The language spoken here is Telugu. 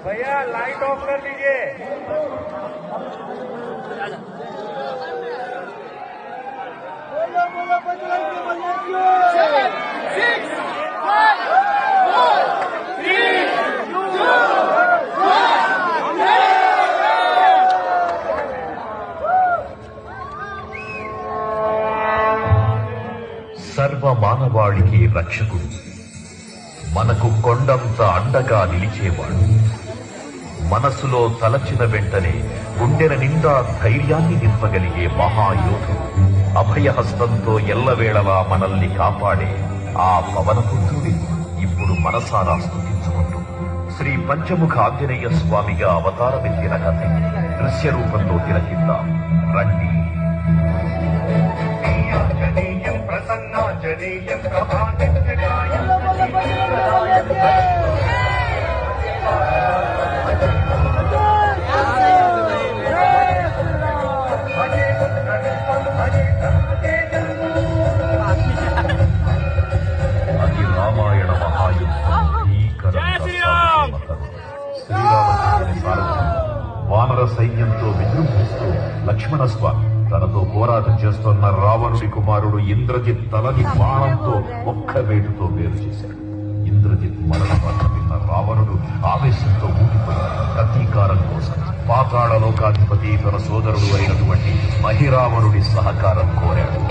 भैया लाइट ऑफ कर लीजिए। సర్వ మానవాళికి రక్షకుడు, మనకు కొండంత అండగా నిలిచేవాడు, మనసులో తలచిన వెంటనే గుండెల నిండా ధైర్యాన్ని నింపగలిగే మహాయోధుడు, అభయహస్తంతో ఎల్లవేళలా మనల్ని కాపాడే ఆ పవనపుత్రుడి ఇప్పుడు మనసారా స్తుతించుకుంటూ శ్రీ పంచముఖ ఆంజనేయ స్వామిగా అవతారమెత్తిన కథ దృశ్య రూపంలో తిలకిద్దాం రండి. ప్రసన్నాంజనేయం అది రామాయణ మహాయుద్ధం శ్రీరామచంద్రుని సారథ్యం వానర సైన్యంతో విజృంభిస్తూ లక్ష్మణస్వామి తనతో పోరాటం చేస్తున్న రావణుడి కుమారుడు ఇంద్రజిత్ తలని బాణంతో ఒక్క వేటుతో వేరు చేశాడు. ఇంద్రజిత్ మరణ వార్త విన్న రావణుడు ఆవేశంతో ఊగిపోయాడు. ప్రతీకారం కోసం పాతాళ లోకాధిపతి తన సోదరుడు అయినటువంటి మహిరావణుడి సహకారం కోరాడు.